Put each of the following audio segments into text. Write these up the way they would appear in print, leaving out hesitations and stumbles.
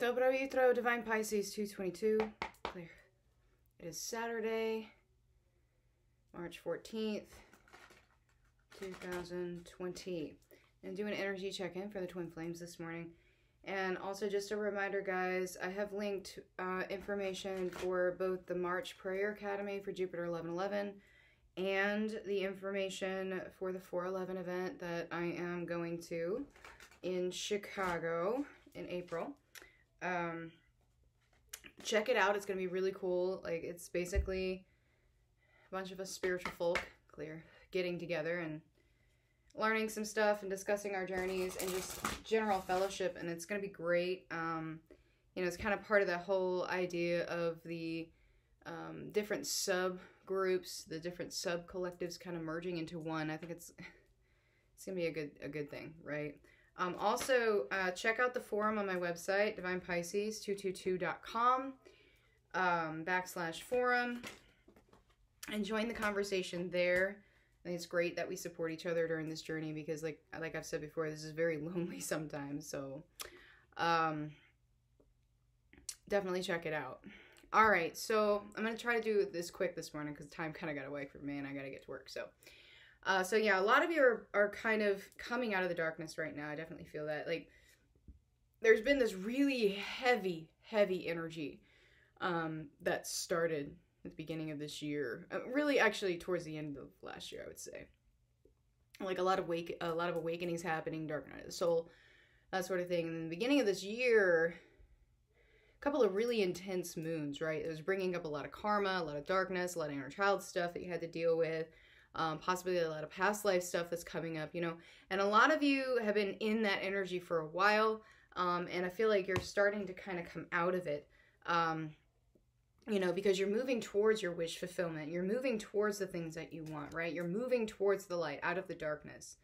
Dobro jutro, Divine Pisces 222. Clear. It is Saturday, March 14th, 2020. And do an energy check-in for the Twin Flames this morning. And also just a reminder, guys, I have linked information for both the March Prayer Academy for Jupiter 1111 and the information for the 411 event that I am going to in Chicago in April. Check it out. It's gonna be really cool. Like, it's basically a bunch of us spiritual folk, clear, getting together and learning some stuff and discussing our journeys and just general fellowship, and it's gonna be great. You know, it's kind of part of the whole idea of the different subgroups, the different sub-collectives kind of merging into one. I think it's gonna be a good thing, right? Also, check out the forum on my website, divinepisces222.com /forum, and join the conversation there. I think it's great that we support each other during this journey because, like I've said before, this is very lonely sometimes. So, definitely check it out. All right, so I'm gonna try to do this quick this morning because time kind of got away from me and I gotta get to work. So yeah, a lot of you are kind of coming out of the darkness right now. I definitely feel that. Like, there's been this really heavy energy that started at the beginning of this year. Really, actually, towards the end of last year, I would say. Like, a lot of awakenings happening, dark night of the soul, that sort of thing. And in the beginning of this year, a couple of really intense moons, right? It was bringing up a lot of karma, a lot of darkness, a lot of inner child stuff that you had to deal with. Possibly a lot of past life stuff that's coming up, you know, and a lot of you have been in that energy for a while, and I feel like you're starting to kind of come out of it, you know, because you're moving towards your wish fulfillment. You're moving towards the things that you want, right? You're moving towards the light, out of the darkness,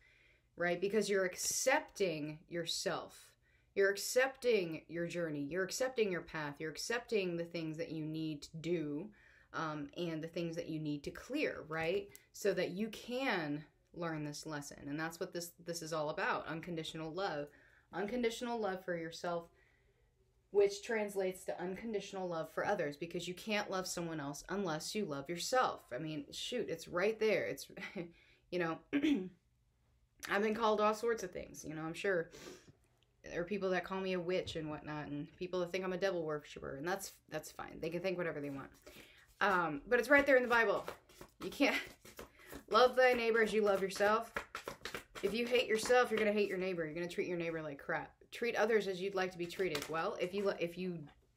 right? Because you're accepting yourself. You're accepting your journey. You're accepting your path. You're accepting the things that you need to do, and the things that you need to clear, right? So that you can learn this lesson. And that's what this is all about. Unconditional love. Unconditional love for yourself, which translates to unconditional love for others, because you can't love someone else unless you love yourself. I mean, shoot, it's right there. It's, you know, I've been called all sorts of things. You know, I'm sure there are people that call me a witch and whatnot, and people that think I'm a devil worshiper, and that's fine. They can think whatever they want. But it's right there in the Bible. You can't love thy neighbor as you love yourself. If you hate yourself, you're going to hate your neighbor. You're going to treat your neighbor like crap. Treat others as you'd like to be treated. Well, if you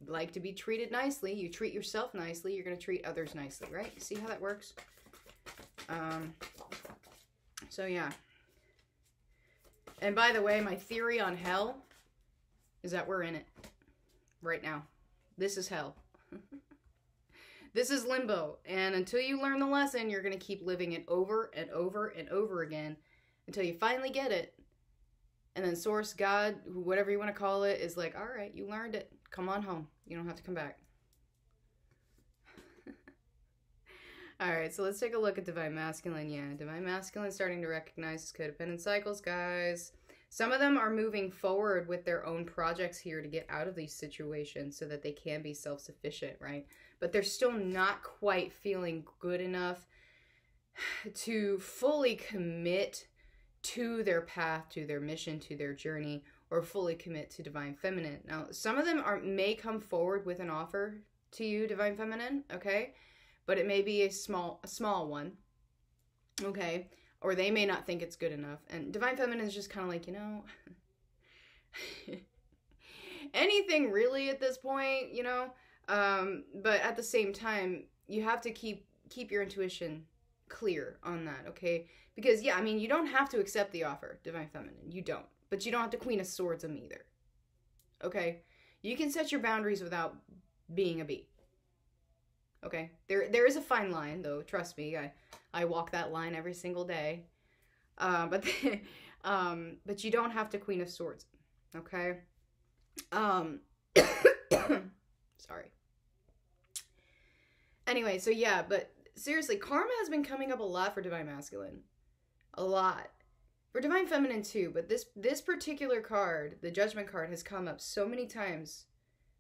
like to be treated nicely, you treat yourself nicely, you're going to treat others nicely, right? You see how that works? So yeah. And by the way, my theory on hell is that we're in it right now. This is hell. This is limbo, and until you learn the lesson, you're going to keep living it over and over and over again until you finally get it. And then Source, God, whatever you want to call it, is like, all right, you learned it. Come on home. You don't have to come back. All right, so let's take a look at Divine Masculine. Yeah, Divine Masculine starting to recognize his codependent cycles, guys. Some of them are moving forward with their own projects here to get out of these situations so that they can be self-sufficient, right? But they're still not quite feeling good enough to fully commit to their path, to their mission, to their journey, or fully commit to Divine Feminine. Now, some of them may come forward with an offer to you, Divine Feminine, okay? But it may be a small one, okay? Or they may not think it's good enough. And Divine Feminine is just kind of like, you know, anything really at this point, you know? But at the same time, you have to keep your intuition clear on that, okay? Because, yeah, I mean, you don't have to accept the offer, Divine Feminine. You don't. But you don't have to Queen of Swords them either, okay? You can set your boundaries without being a bee, okay? There is a fine line, though. Trust me, I walk that line every single day. But you don't have to Queen of Swords, okay? Sorry. Anyway, so yeah, but seriously, karma has been coming up a lot for Divine Masculine. A lot. For Divine Feminine too, but this particular card, the Judgment card, has come up so many times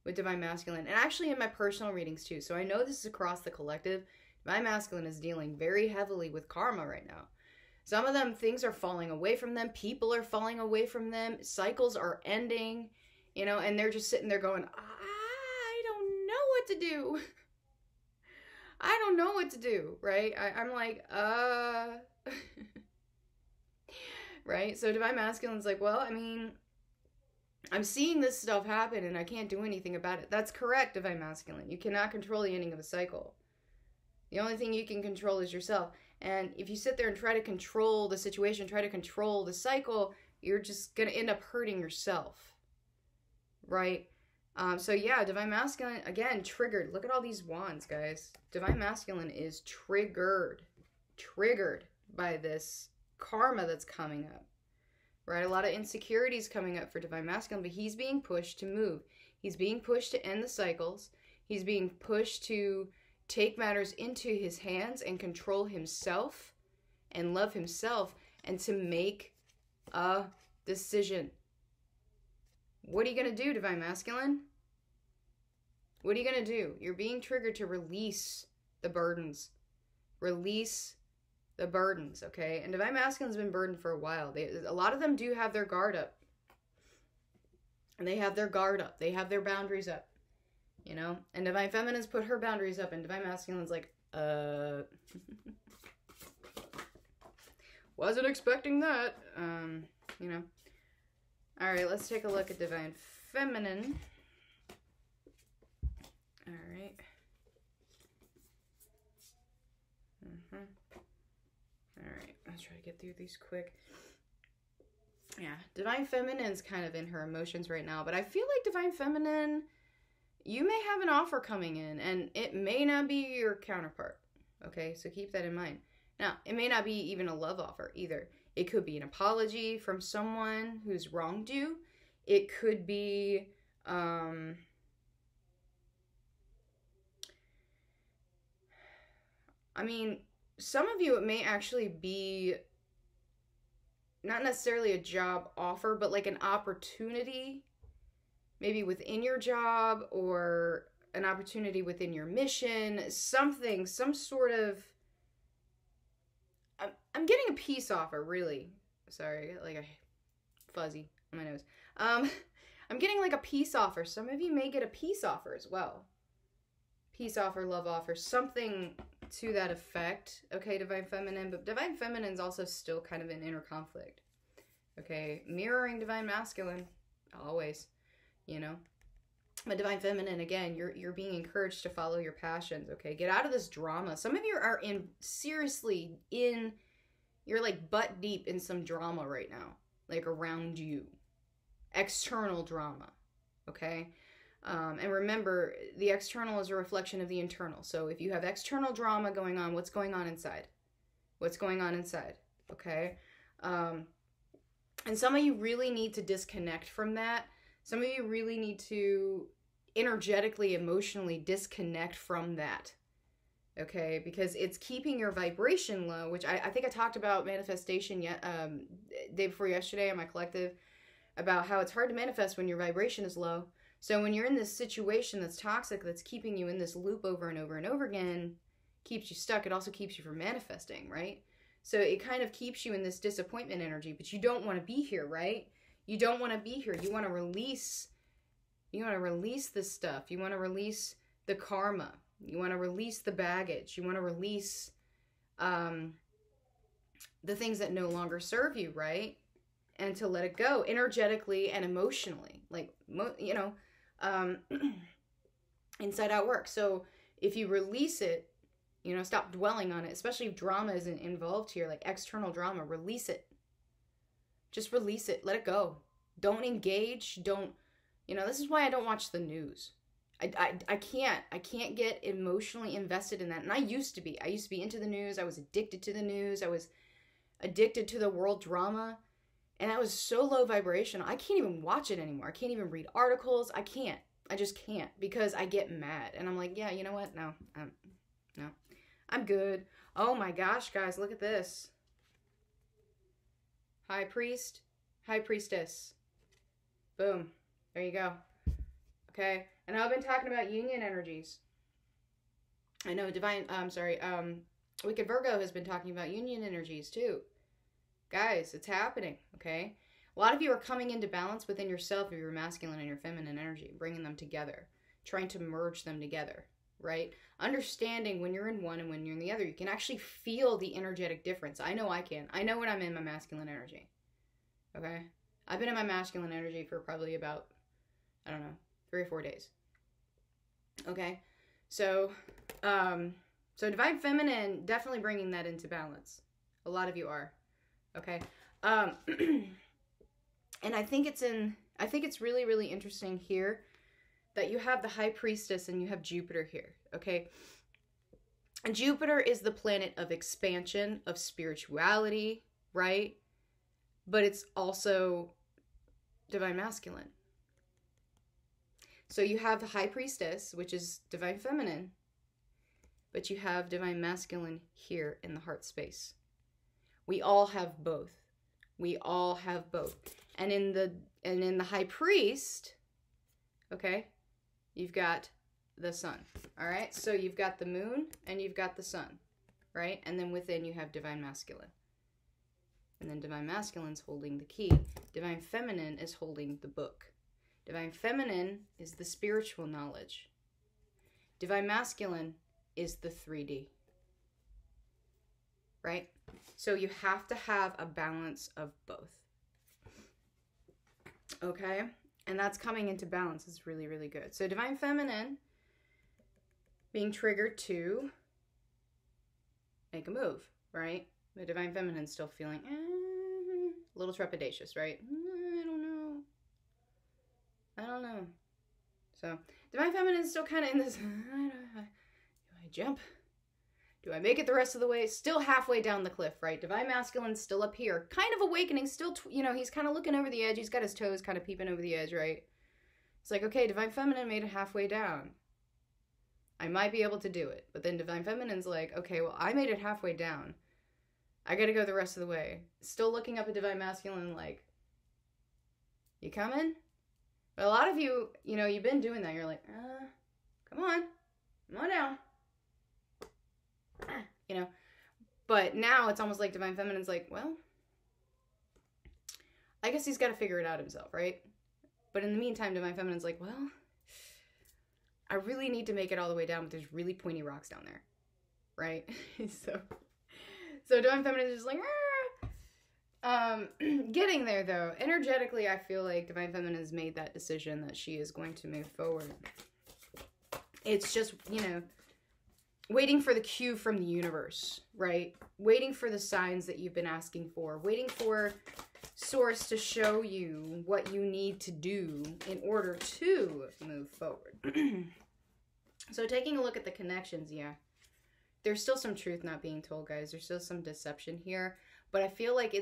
with Divine Masculine. And actually in my personal readings too. So I know this is across the collective. Divine Masculine is dealing very heavily with karma right now. Some of them, things are falling away from them. People are falling away from them. Cycles are ending, you know, and they're just sitting there going, I don't know what to do. I don't know what to do, right? I'm like, right? So Divine Masculine's like, well, I mean, I'm seeing this stuff happen and I can't do anything about it. That's correct, Divine Masculine. You cannot control the ending of a cycle. The only thing you can control is yourself. And if you sit there and try to control the situation, try to control the cycle, you're just going to end up hurting yourself, right? So yeah, Divine Masculine, again, triggered. Look at all these wands, guys. Divine Masculine is triggered by this karma that's coming up, right? A lot of insecurities coming up for Divine Masculine, but he's being pushed to move. He's being pushed to end the cycles. He's being pushed to take matters into his hands and control himself and love himself and to make a decision. What are you going to do, Divine Masculine? What are you going to do? You're being triggered to release the burdens. Release the burdens, okay? And Divine Masculine's been burdened for a while. A lot of them do have their guard up. And they have their guard up. They have their boundaries up. You know? And Divine Feminine's put her boundaries up, and Divine Masculine's like, wasn't expecting that. You know. Alright, let's take a look at Divine Feminine. Alright. Alright, let's try to get through these quick. Yeah, Divine Feminine's kind of in her emotions right now, but I feel like Divine Feminine, you may have an offer coming in, and it may not be your counterpart, okay? So keep that in mind. Now, it may not be even a love offer either. It could be an apology from someone who's wronged you. It could be, I mean, some of you, it may actually be not necessarily a job offer, but like an opportunity, maybe within your job or an opportunity within your mission, something, some sort of, I'm getting a peace offer, really. Sorry, I got like a fuzzy on my nose. I'm getting like a peace offer. Some of you may get a peace offer as well. Peace offer, love offer, something to that effect. Okay, Divine Feminine, but Divine Feminine's also still kind of in inner conflict. Okay, mirroring Divine Masculine, always, you know. But Divine Feminine, again, you're being encouraged to follow your passions, okay? Get out of this drama. Some of you are you're like butt deep in some drama right now, like around you. External drama, okay? And remember, the external is a reflection of the internal. So if you have external drama going on, what's going on inside? What's going on inside, okay? And some of you really need to disconnect from that. Some of you really need to energetically, emotionally disconnect from that, okay? Because it's keeping your vibration low, which I think I talked about manifestation day before yesterday on my collective, about how it's hard to manifest when your vibration is low. So when you're in this situation that's toxic, that's keeping you in this loop over and over and over again, keeps you stuck, it also keeps you from manifesting, right? So it kind of keeps you in this disappointment energy, but you don't want to be here, right? You don't want to be here. You want to release this stuff. You want to release the karma. You want to release the baggage. You want to release the things that no longer serve you, right? And to let it go energetically and emotionally, like, you know, inside out work. So if you release it, you know, stop dwelling on it, especially if drama isn't involved here, like external drama, release it. Just release it. Let it go. Don't engage. Don't, you know, this is why I don't watch the news. I can't get emotionally invested in that. And I used to be into the news. I was addicted to the news. I was addicted to the world drama. And I was so low vibration, I can't even watch it anymore. I can't even read articles. I can't. I just can't, because I get mad. And I'm like, yeah, you know what? No. I'm good. Oh my gosh, guys, look at this. High Priest, High Priestess. Boom. There you go. Okay? And I've been talking about union energies. I know Wicked Virgo has been talking about union energies too. Guys, it's happening, okay? A lot of you are coming into balance within yourself of your masculine and your feminine energy, bringing them together, trying to merge them together, right? Understanding when you're in one and when you're in the other. You can actually feel the energetic difference. I know I can. I know when I'm in my masculine energy, okay? I've been in my masculine energy for probably about, I don't know, 3 or 4 days, okay? So Divine Feminine, definitely bringing that into balance. A lot of you are, okay? And I think it's really, really interesting here that you have the High Priestess and you have Jupiter here, okay? And Jupiter is the planet of expansion, of spirituality, right? But it's also Divine Masculine. So you have the High Priestess, which is Divine Feminine, but you have Divine Masculine here in the heart space. We all have both. We all have both. And in the High Priest, okay, you've got the Sun. All right? So you've got the Moon and you've got the Sun, right? And then within you have Divine Masculine. And then Divine Masculine's holding the key. Divine Feminine is holding the book. Divine Feminine is the spiritual knowledge. Divine Masculine is the 3D. Right? So you have to have a balance of both. Okay? And that's coming into balance is really, really good. So Divine Feminine being triggered to make a move, right? The Divine Feminine still feeling a little trepidatious, right? I don't know. So Divine Feminine is still kind of in this, do I jump? Do I make it the rest of the way? Still halfway down the cliff, right? Divine Masculine's still up here. Kind of awakening, still, he's kind of looking over the edge. He's got his toes kind of peeping over the edge, right? It's like, okay, Divine Feminine made it halfway down. I might be able to do it. But then Divine Feminine's like, okay, well, I made it halfway down. I gotta go the rest of the way. Still looking up at Divine Masculine like, you coming? But a lot of you, you've been doing that. You're like, come on down. But now it's almost like Divine Feminine's like, well, I guess he's got to figure it out himself, right? But in the meantime, Divine Feminine's like, well, I really need to make it all the way down, but there's really pointy rocks down there, right? so Divine Feminine is just like, getting there though. Energetically, I feel like Divine Feminine has made that decision that she is going to move forward. It's just, waiting for the cue from the universe, right? Waiting for the signs that you've been asking for. Waiting for Source to show you what you need to do in order to move forward. So taking a look at the connections, yeah. There's still some truth not being told, guys. There's still some deception here. But I feel like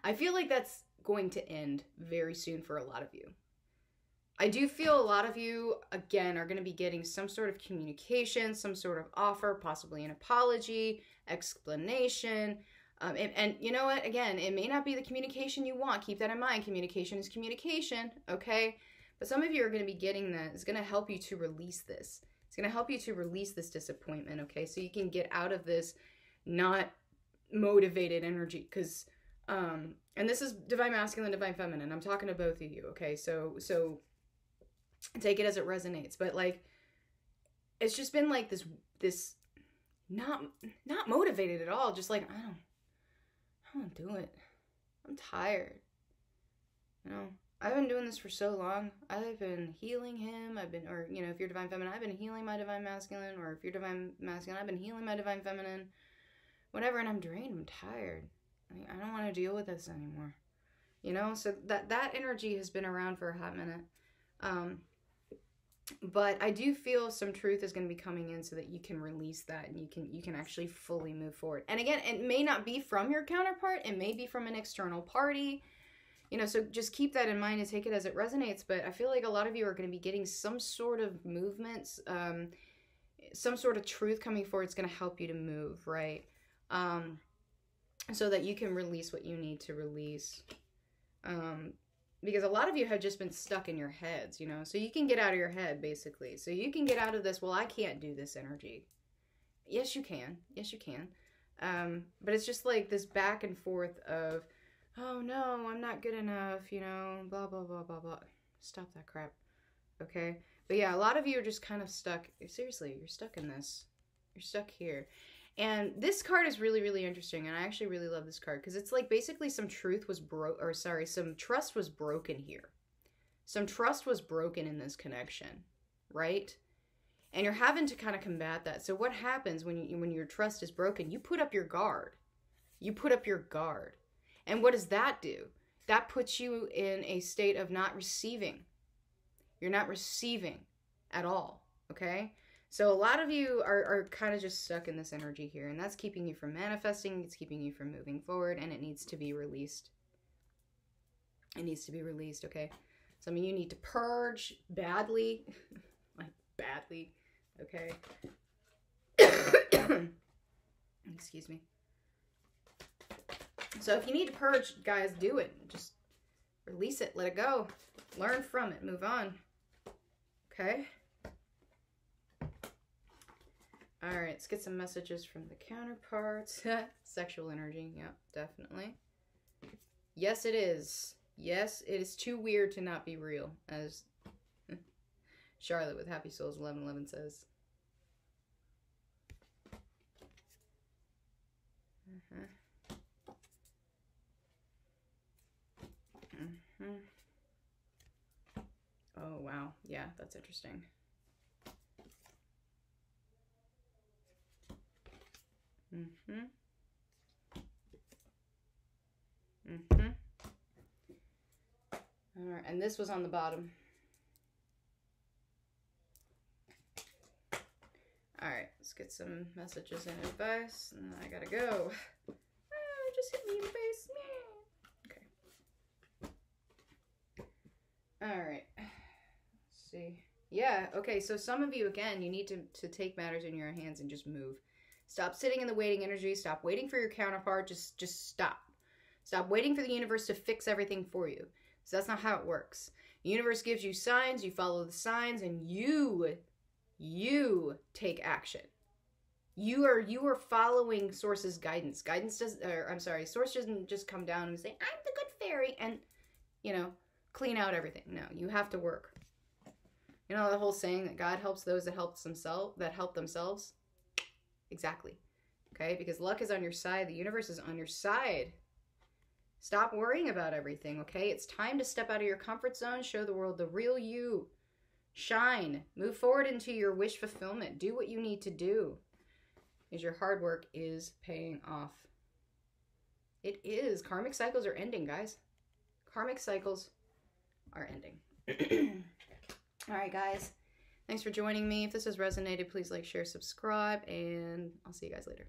I feel like that's going to end very soon for a lot of you. I do feel a lot of you, again, are going to be getting some sort of communication, some sort of offer, possibly an apology, explanation. And you know what? Again, it may not be the communication you want. Keep that in mind. Communication is communication, okay? But some of you are going to be getting that. It's going to help you to release this. It's going to help you to release this disappointment, okay? So you can get out of this not motivated energy. Because, and this is Divine Masculine, Divine Feminine. I'm talking to both of you, okay? So take it as it resonates. But like, it's just been like this not motivated at all. Just like, I don't do it. I'm tired. I've been doing this for so long. I've been healing him. If you're Divine Feminine, I've been healing my Divine Masculine. Or if you're Divine Masculine, I've been healing my Divine Feminine. Whatever, and I'm drained. I'm tired. I don't want to deal with this anymore. So that energy has been around for a hot minute. But I do feel some truth is going to be coming in so that you can release that and you can actually fully move forward. And again, it may not be from your counterpart. It may be from an external party. So just keep that in mind and take it as it resonates. But I feel like a lot of you are going to be getting some sort of movements, some sort of truth coming forward. It's going to help you to move, right? So that you can release what you need to release. because a lot of you have just been stuck in your heads, you know, so you can get out of your head, basically. So you can get out of this, well, I can't do this energy. Yes, you can. Yes, you can. But it's just like this back and forth of, oh no, I'm not good enough, you know, blah, blah, blah, blah, blah. Stop that crap. Okay? But yeah, a lot of you are just kind of stuck. Seriously, you're stuck in this. You're stuck here. And this card is really, really interesting. And I actually really love this card because it's like basically some truth was some trust was broken here. Some trust was broken in this connection, right? And you're having to kind of combat that. So what happens when your trust is broken? You put up your guard. You put up your guard. And what does that do? That puts you in a state of not receiving. You're not receiving at all, okay? So a lot of you are kind of just stuck in this energy here, and that's keeping you from manifesting, it's keeping you from moving forward, and it needs to be released. It needs to be released, okay? Some of you need to purge badly, like badly, okay? Excuse me. So if you need to purge, guys, do it. Just release it, let it go, learn from it, move on, okay? All right, let's get some messages from the counterparts. Sexual energy, yeah, definitely. Yes, it is. Yes, it is too weird to not be real, as Charlotte with Happy Souls 1111 says. Oh, wow. Yeah, that's interesting. All right, and this was on the bottom. All right, let's get some messages and advice, and then I gotta go. Just hit me in the face, man. Okay. All right. Let's see. Yeah. Okay. So some of you, again, you need to take matters in your hands and just move. Stop sitting in the waiting energy. Stop waiting for your counterpart. Just stop. Stop waiting for the universe to fix everything for you. So that's not how it works. The universe gives you signs. You follow the signs, and you take action. You are following Source's guidance. Source doesn't just come down and say, I'm the good fairy, and, you know, clean out everything. No, you have to work. You know the whole saying that God helps those that help themselves? Exactly. Okay? Because luck is on your side. The universe is on your side. Stop worrying about everything, okay? It's time to step out of your comfort zone, show the world the real you. Shine. Move forward into your wish fulfillment. Do what you need to do. Because your hard work is paying off. It is. Karmic cycles are ending, guys. Karmic cycles are ending. All right, guys. Thanks for joining me. If this has resonated, please like, share, subscribe, and I'll see you guys later.